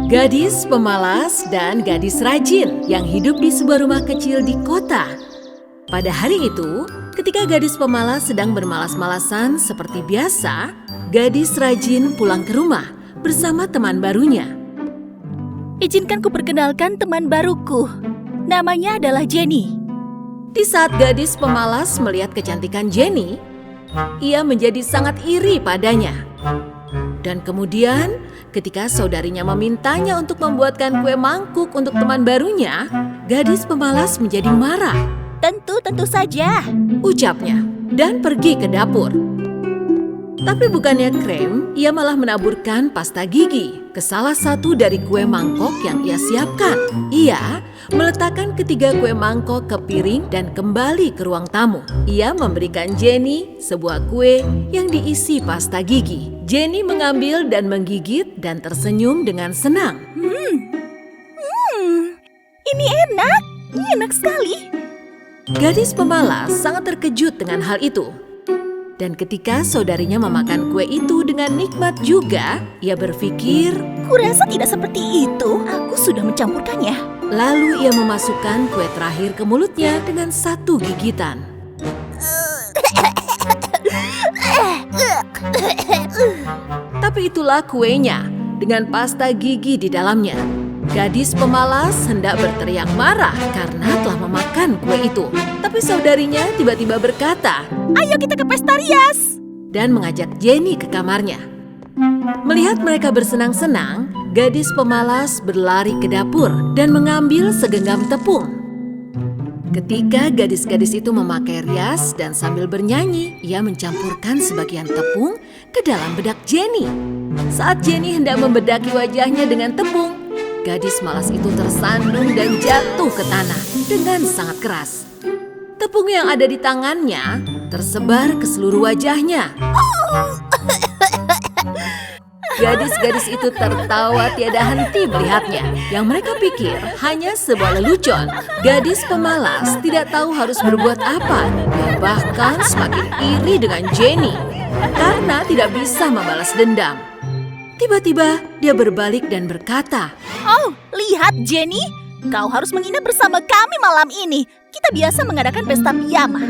Gadis pemalas dan gadis rajin yang hidup di sebuah rumah kecil di kota. Pada hari itu, ketika gadis pemalas sedang bermalas-malasan seperti biasa, gadis rajin pulang ke rumah bersama teman barunya. Izinkan ku perkenalkan teman baruku. Namanya adalah Jenny. Di saat gadis pemalas melihat kecantikan Jenny, ia menjadi sangat iri padanya. Dan kemudian, ketika saudarinya memintanya untuk membuatkan kue mangkuk untuk teman barunya, gadis pemalas menjadi marah. Tentu saja, Ucapnya, dan pergi ke dapur. Tapi bukannya krem, ia malah menaburkan pasta gigi ke salah satu dari kue mangkok yang ia siapkan. Ia meletakkan ketiga kue mangkok ke piring dan kembali ke ruang tamu. Ia memberikan Jenny sebuah kue yang diisi pasta gigi. Jenny mengambil dan menggigit dan tersenyum dengan senang. Ini enak sekali. Gadis pemalas sangat terkejut dengan hal itu. Dan ketika saudarinya memakan kue itu dengan nikmat juga, ia berpikir, Kurasa tidak seperti itu. Aku sudah mencampurkannya. lalu ia memasukkan kue terakhir ke mulutnya dengan satu gigitan. Tapi itulah kuenya dengan pasta gigi di dalamnya. Gadis pemalas hendak berteriak marah karena telah memakan kue itu. Tapi saudarinya tiba-tiba berkata, Ayo kita ke pesta rias. dan mengajak Jenny ke kamarnya. Melihat mereka bersenang-senang, gadis pemalas berlari ke dapur dan mengambil segenggam tepung. Ketika gadis-gadis itu memakai rias dan sambil bernyanyi, ia mencampurkan sebagian tepung ke dalam bedak Jenny. Saat Jenny hendak membedaki wajahnya dengan tepung, gadis malas itu tersandung dan jatuh ke tanah dengan sangat keras. Tepung yang ada di tangannya tersebar ke seluruh wajahnya. Gadis-gadis itu tertawa tiada henti melihatnya. Yang mereka pikir hanya sebuah lelucon. Gadis pemalas tidak tahu harus berbuat apa. Dia bahkan semakin iri dengan Jenny karena tidak bisa membalas dendam. Tiba-tiba dia berbalik dan berkata, Oh, lihat Jenny. Kau harus menginap bersama kami malam ini. Kita biasa mengadakan pesta piyama.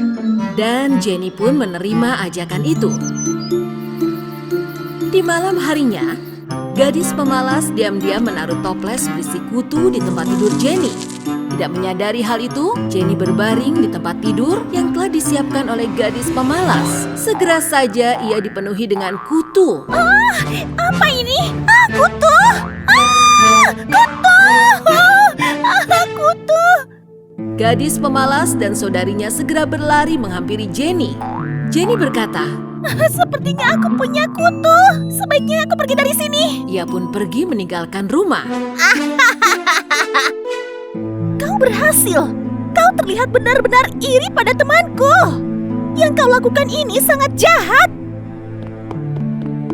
dan Jenny pun menerima ajakan itu. Di malam harinya, gadis pemalas diam-diam menaruh toples berisi kutu di tempat tidur Jenny. Tidak menyadari hal itu, Jenny berbaring di tempat tidur yang telah disiapkan oleh gadis pemalas. Segera saja ia dipenuhi dengan kutu. Apa ini? Kutu! Kutu! Kutu! Gadis pemalas dan saudarinya segera berlari menghampiri Jenny. Jenny berkata, Sepertinya aku punya kutu. Sebaiknya aku pergi dari sini. ia pun pergi meninggalkan rumah. Kau berhasil. Kau terlihat benar-benar iri pada temanku. Yang kau lakukan ini sangat jahat.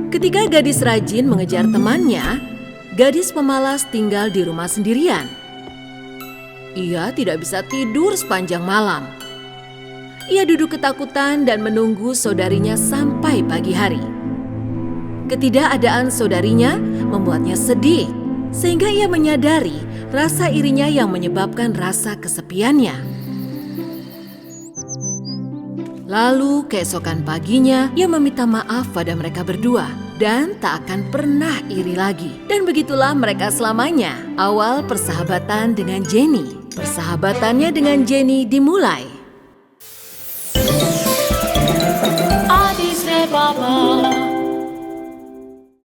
Ketika gadis rajin mengejar temannya, gadis pemalas tinggal di rumah sendirian. Ia tidak bisa tidur sepanjang malam. Ia duduk ketakutan dan menunggu saudarinya sampai pagi hari. Ketidakadaan saudarinya membuatnya sedih, sehingga ia menyadari rasa irinya yang menyebabkan rasa kesepiannya. Lalu keesokan paginya, ia meminta maaf pada mereka berdua dan tak akan pernah iri lagi. Dan begitulah mereka selamanya. Awal persahabatan dengan Jenny. Persahabatannya dengan Jenny dimulai.